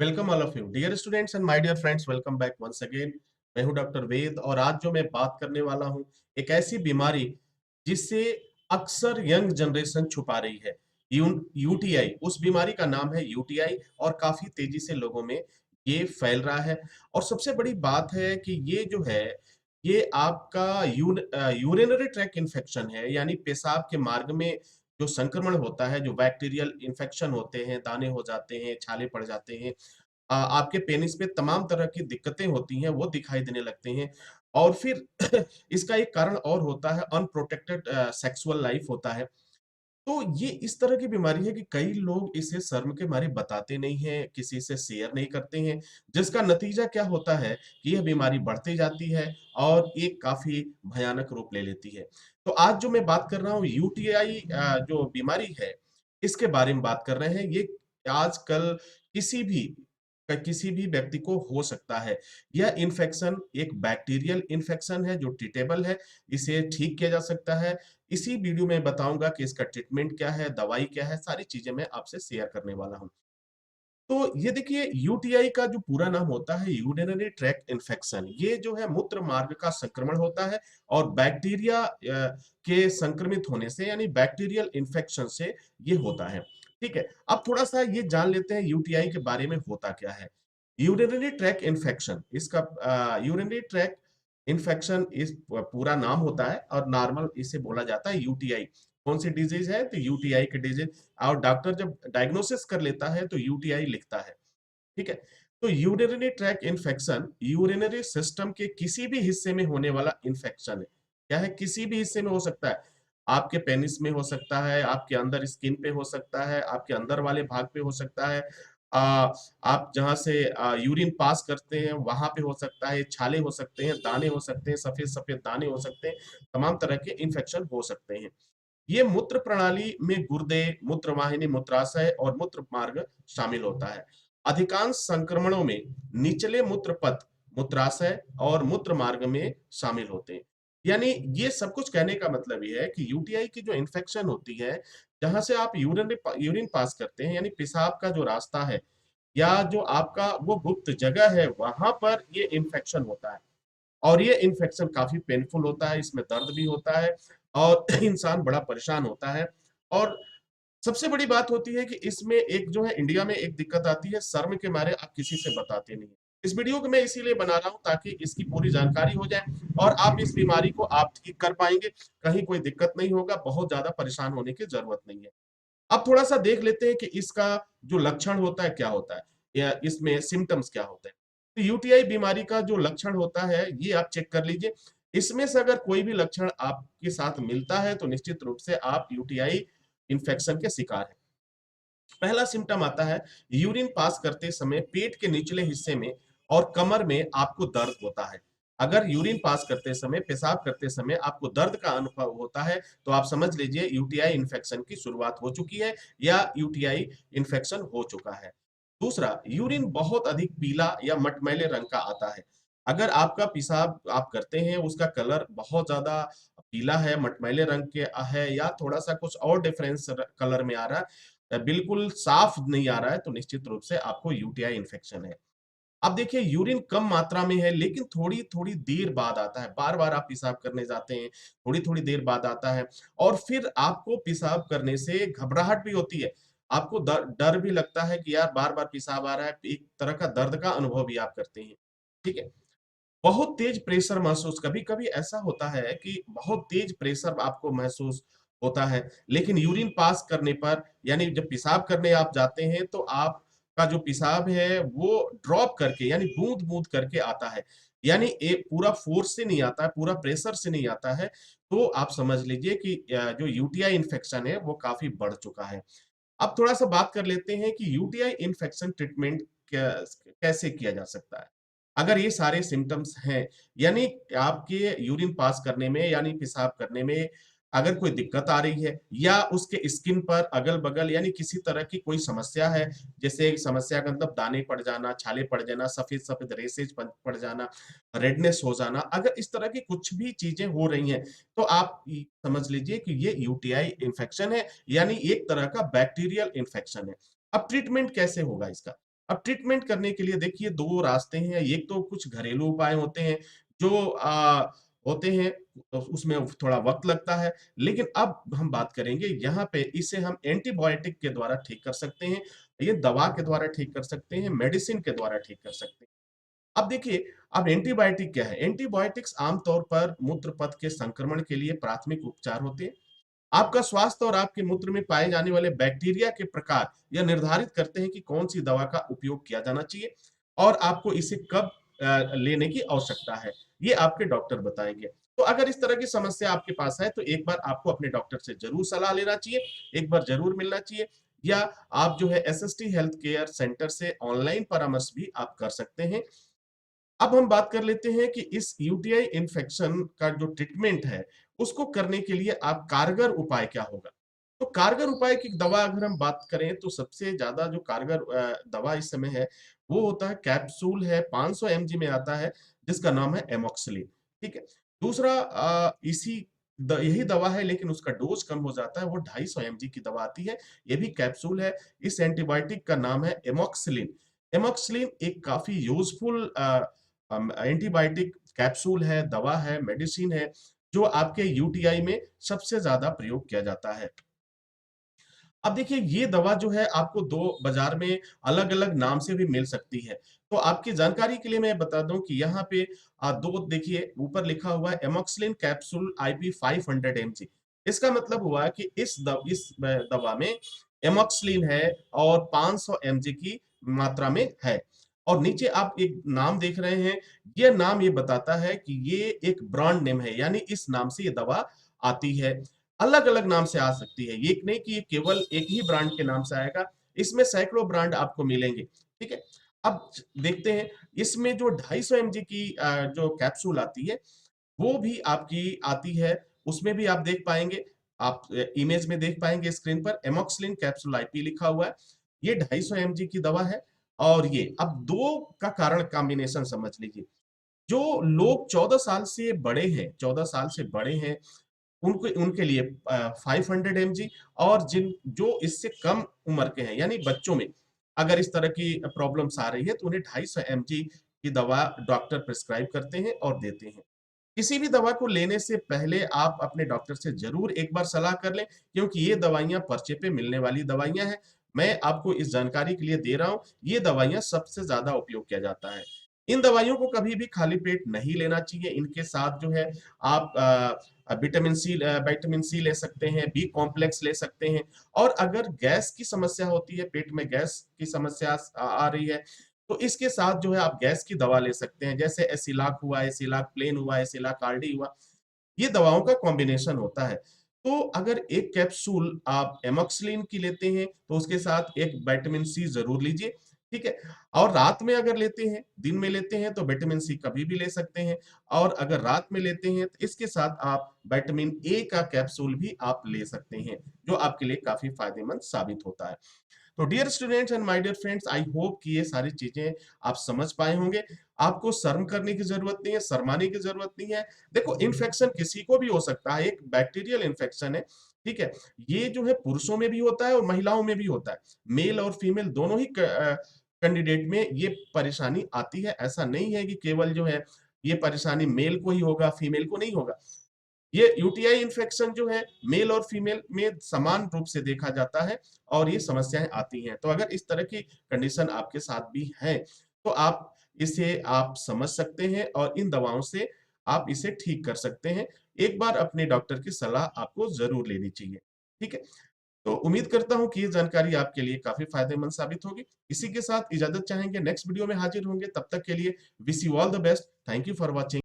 Welcome all of you dear students and my dear friends, welcome back once again. मैं हूं doctor वेद और आज जो मैं बात करने वाला हूं एक ऐसी बीमारी जिससे अक्सर यंग जनरेशन छुपा रही है। यूटीआई, उस बीमारी का नाम है यूटीआई और काफी तेजी से लोगों में ये फैल रहा है। और सबसे बड़ी बात है कि ये जो है ये आपका यूरिनरी ट्रैक इन्फेक्शन है, यानी पेशाब के मार्ग में जो संक्रमण होता है, जो बैक्टीरियल इन्फेक्शन होते हैं, दाने हो जाते हैं, छाले पड़ जाते हैं, आपके पेनिस पे तमाम तरह की दिक्कतें होती हैं, वो दिखाई देने लगते हैं। और फिर इसका एक कारण और होता है, अनप्रोटेक्टेड सेक्सुअल लाइफ होता है। तो ये इस तरह की बीमारी है कि कई लोग इसे शर्म के मारे बताते नहीं हैं, किसी से शेयर नहीं करते हैं, जिसका नतीजा क्या होता है कि यह बीमारी बढ़ती जाती है और ये काफ़ी भयानक रूप ले लेती है। तो आज जो मैं बात कर रहा हूँ यूटीआई जो बीमारी है, इसके बारे में बात कर रहे हैं। ये आजकल किसी भी किसी भी व्यक्ति को हो सकता है। यह इन्फेक्शन एक बैक्टीरियल इन्फेक्शन है जो ट्रीटेबल है, इसे ठीक किया जा सकता है। इसी वीडियो में बताऊंगा कि इसका ट्रीटमेंट क्या है, दवाई क्या है, सारी चीजें मैं आपसे शेयर करने वाला हूं। तो ये देखिए, यूटीआई का जो पूरा नाम होता है यूरिनरी ट्रैक्ट इन्फेक्शन। ये जो है मूत्र मार्ग का संक्रमण होता है और बैक्टीरिया के संक्रमित होने से, यानी बैक्टीरियल इन्फेक्शन से ये होता है। ठीक है, अब थोड़ा सा ये जान लेते हैं यूटीआई के बारे में होता क्या है। यूरिनरी ट्रैक्ट इन्फेक्शन, इसका यूरिनरी ट्रैक्ट इन्फेक्शन इस पूरा नाम होता है और नॉर्मल इसे बोला जाता है यूटीआई। कौन सी डिजीज है? तो यूटीआई की डिजीज। और डॉक्टर जब डायग्नोसिस कर लेता है तो यूटीआई लिखता है। ठीक है, तो urinary track infection urinary system के किसी भी हिस्से में होने वाला इन्फेक्शन है। क्या है? किसी भी हिस्से में हो सकता है। आपके पेनिस में हो सकता है, आपके अंदर स्किन पे हो सकता है, आपके अंदर वाले भाग पे हो सकता है, आ, आप जहां से यूरिन पास करते हैं वहां पे हो सकता है, छाले हो सकते हैं, दाने हो सकते हैं, सफेद सफेद दाने हो सकते हैं, तमाम तरह के इन्फेक्शन हो सकते हैं। ये मूत्र प्रणाली में गुर्दे, मूत्रवाहिनी, मूत्राशय और मूत्र मार्ग शामिल होता है। अधिकांश संक्रमणों में निचले मूत्र पथ, मूत्राशय और मूत्र मार्ग में शामिल होते हैं। यानी ये सब कुछ कहने का मतलब ये है कि यूटीआई की जो इन्फेक्शन होती है, जहां से आप यूरिन पास करते हैं, यानी पेशाब का जो रास्ता है या जो आपका वो गुप्त जगह है, वहां पर ये इन्फेक्शन होता है। और ये इन्फेक्शन काफी पेनफुल होता है, इसमें दर्द भी होता है और इंसान बड़ा परेशान होता है। और सबसे बड़ी बात होती है कि इसमें एक जो है, इंडिया में एक दिक्कत आती है, शर्म के मारे आप किसी से बताते नहीं। इस वीडियो को मैं इसीलिए बना रहा हूं ताकि इसकी पूरी जानकारी हो जाए और आप इस बीमारी को आप ठीक कर पाएंगे। कहीं कोई दिक्कत नहीं होगा, बहुत ज्यादा परेशान होने की जरूरत नहीं है। अब थोड़ा सा देख लेते हैं कि इसका जो लक्षण होता है क्या होता है, या इसमें सिम्टम्स क्या होते हैं। तो यूटीआई बीमारी का जो लक्षण होता है ये आप चेक कर लीजिए। इसमें से अगर कोई भी लक्षण आपके साथ मिलता है तो निश्चित रूप से आप यूटीआई इन्फेक्शन के शिकार हैं। पहला सिम्टम आता है, यूरिन पास करते समय पेट के निचले हिस्से में और कमर में आपको दर्द होता है। अगर यूरिन पास करते समय, पेशाब करते समय आपको दर्द का अनुभव होता है तो आप समझ लीजिए यूटीआई इन्फेक्शन की शुरुआत हो चुकी है या यूटीआई इन्फेक्शन हो चुका है। दूसरा, यूरिन बहुत अधिक पीला या मटमैले रंग का आता है। अगर आपका पेशाब आप करते हैं उसका कलर बहुत ज्यादा पीला है, मटमैले रंग के है, या थोड़ा सा कुछ और डिफरेंस कलर में आ रहा है, बिल्कुल साफ नहीं आ रहा है, तो निश्चित रूप से आपको यूटीआई इन्फेक्शन है। अब देखिए, यूरिन कम मात्रा में है लेकिन थोड़ी थोड़ी देर बाद आता है। बार बार आप पेशाब करने जाते हैं, थोड़ी थोड़ी देर बाद आता है और फिर आपको पेशाब करने से घबराहट भी होती है। आपको डर डर भी लगता है कि यार बार बार पेशाब आ रहा है, एक तरह का दर्द का अनुभव भी आप करते हैं। ठीक है, बहुत तेज प्रेशर महसूस, कभी-कभी ऐसा होता है कि बहुत तेज प्रेशर आपको महसूस होता है, लेकिन यूरिन पास करने पर, यानी जब पेशाब करने आप जाते हैं तो आपका जो पेशाब है वो ड्रॉप करके, यानी बूंद-बूंद करके आता है। यानी पूरा फोर्स से नहीं आता है, पूरा प्रेशर से नहीं आता है। तो आप समझ लीजिए कि जो यूटीआई इन्फेक्शन है वो काफ़ी बढ़ चुका है। अब थोड़ा-सा बात कर लेते हैं कि यूटीआई इन्फेक्शन ट्रीटमेंट क्या कैसे किया जा सकता है? अगर ये सारे सिम्पटम्स हैं, यानी आपके यूरिन पास करने में, यानी पेशाब करने में अगर कोई दिक्कत आ रही है या उसके स्किन पर अगल-बगल यानी किसी तरह की कोई समस्या है, जैसे समस्या का मतलब दाने पड़ जाना, छाले पड़ जाना, सफेद-सफेद रेशेज़ पड़ जाना, रेडनेस हो जाना, अगर इस तरह की कुछ भी चीज़ें हो रही हैं, तो आप समझ लीजिए कि ये यूटीआई इन्फेक्शन है, यानी एक तरह का बैक्टीरियल इन्फेक्शन है। अब ट्रीटमेंट कैसे होगा इसका? अब ट्रीटमेंट करने के लिए देखिए 2 रास्ते हैं, एक तो कुछ घरेलू उपाय होते हैं जो होते हैं उसमें थोड़ा वक़्त लगता है, लेकिन अब हम बात करेंगे यहाँ पे इसे हम एंटीबायोटिक के द्वारा ठीक कर सकते हैं, ये दवा के द्वारा ठीक कर सकते हैं, मेडिसिन के द्वारा ठीक कर सकते हैं। अब देखिए, अब एंटीबायोटिक क्या है? एंटीबायोटिक्स आमतौर पर मूत्र पथ के संक्रमण के लिए प्राथमिक उपचार होते हैं। आपका स्वास्थ्य और आपके मूत्र में पाए जाने वाले बैक्टीरिया के प्रकार यह निर्धारित करते हैं कि कौन-सी दवा का उपयोग किया जाना चाहिए और आपको इसे कब लेने की आवश्यकता है। ये आपके डॉक्टर बताएँगे। तो अगर इस तरह की समस्या आपके पास है, तो एक बार आपको अपने डॉक्टर से ज़रूर सलाह लेना चाहिए, एक बार ज़रूर मिलना चाहिए या आप जो है एसएसटी हेल्थ केयर सेंटर से ऑनलाइन परामर्श भी आप कर सकते हैं। अब हम बात कर लेते हैं कि इस यूटीआई इन्फेक्शन का जो ट्रीटमेंट है, उसको करने के लिए आप कारगर उपाय क्या होगा? तो कारगर उपाय की दवा अगर हम बात करें तो सबसे ज़्यादा जो कारगर दवा इस समय है, वो होता है कैप्सूल है 500 एमजी में आता है, जिसका नाम है एमॉक्सिलिन, ठीक है? दूसरा यही दवा है लेकिन उसका डोज़ कम हो जाता है, वो 250 एमजी की दवा आती है, ये भी कैप्सूल है, इस एंटीबायोटिक का नाम है एमॉक्सिलिन। एमॉक्सिलिन एक काफ़ी यूज़फुल एंटीबायोटिक कैप्सूल है, दवा है, मेडिसिन है, जो आपके यूटीआई में सबसे ज़्यादा प्रयोग किया जाता है। अब देखिए ये दवा जो है आपको 2 बाज़ार में अलग-अलग नाम से भी मिल सकती है। तो आपकी जानकारी के लिए मैं बता दूँ कि यहाँ पे 2 देखिए ऊपर लिखा हुआ है एमॉक्सिलिन कैप्सूल आईपी 500 एमजी। इसका मतलब हुआ कि इस दवा में एमॉक्सिलिन है और 500 एमजी की मात्रा में है। और नीचे आप एक नाम देख रहे हैं, ये नाम ये बताता है कि ये एक ब्रांड नेम है, यानी इस नाम से ये दवा आती है। अलग-अलग नाम से आ सकती है। ये नहीं कि ये केवल एक ही ब्रांड के नाम से आएगा, इसमें सैकड़ों ब्रांड आपको मिलेंगे, ठीक है? अब देखते हैं, इसमें जो 250 एमजी की जो कैप्सूल आती है, वो भी आपकी आती है, उसमें भी आप देख पाएँगे, आप इमेज में देख पाएँगे स्क्रीन पर एमॉक्सिलिन कैप्सूल आईपी लिखा हुआ है। ये 250 एमजी की दवा है और ये अब 2 का कारण कॉम्बिनेशन समझ लीजिए। जो लोग 14 साल से बड़े हैं 14 साल से बड़े हैं उनको उनके लिए 500 एमजी और जो इससे कम उम्र के हैं यानी बच्चों में अगर इस तरह की प्रॉब्लम्स आ रही है तो उन्हें 250 एमजी की दवा डॉक्टर प्रिस्क्राइब करते हैं और देते हैं। किसी भी दवा को लेने से पहले आप अपने डॉक्टर से ज़रूर एक बार सलाह कर लें क्योंकि ये दवाइयाँ पर्चे पे मिलने वाली दवाइयाँ हैं। मैं आपको इस जानकारी के लिए दे रहा हूँ, ये दवाइयाँ सबसे ज़्यादा उपयोग किया जाता है। इन दवाइयों को कभी भी खाली पेट नहीं लेना चाहिए, इनके साथ जो है आप विटामिन सी ले सकते हैं, बी कॉम्प्लेक्स ले सकते हैं और अगर गैस की समस्या होती है, पेट में गैस की समस्या आ रही है, तो इसके साथ जो है आप गैस की दवा ले सकते हैं, जैसे एसिलाक हुआ, एसिलाक प्लेन हुआ, एसिलाक आरडी हुआ, ये दवाओं का कॉम्बिनेशन होता है। तो अगर एक कैप्सूल आप एमॉक्सिलिन की लेते हैं, तो उसके साथ एक विटामिन सी ज़रूर लीजिए, ठीक है? और रात में अगर लेते हैं, दिन में लेते हैं, तो विटामिन सी कभी भी ले सकते हैं और अगर रात में लेते हैं, तो इसके साथ आप विटामिन ए का कैप्सूल भी आप ले सकते हैं, जो आपके लिए काफ़ी फ़ायदेमंद साबित होता है। तो dear students and my dear friends I hope कि ये सारी चीजें आप समझ पाए होंगे आपको शर्म करने की जरूरत नहीं है शर्माने की जरूरत नहीं है देखो इन्फेक्शन किसी को भी हो सकता है एक बैक्टीरियल इन्फेक्शन है ठीक है ये जो है पुरुषों में भी होता है और महिलाओं में भी होता है मेल और फीमेल दोनों ही कैंडिडेट में ये परेशानी आती है ऐसा नहीं है कि केवल जो है ये परेशानी मेल को ही होगा फीमेल को नहीं होगा ये यूटीआई इन्फेक्शन जो है मेल और फीमेल में समान रूप से देखा जाता है और ये समस्याएं आती हैं तो अगर इस तरह की कंडीशन आपके साथ भी है तो आप समझ सकते हैं और इन दवाओं से आप इसे ठीक कर सकते हैं एक बार अपने डॉक्टर की सलाह आपको जरूर लेनी चाहिए ठीक है तो उम्मीद करता हूं कि ये जानकारी आपके लिए काफी फायदेमंद साबित होगी इसी के साथ इजाजत चाहेंगे नेक्स्ट वीडियो में हाजिर होंगे तब तक के लिए wish you all the best thank you for watching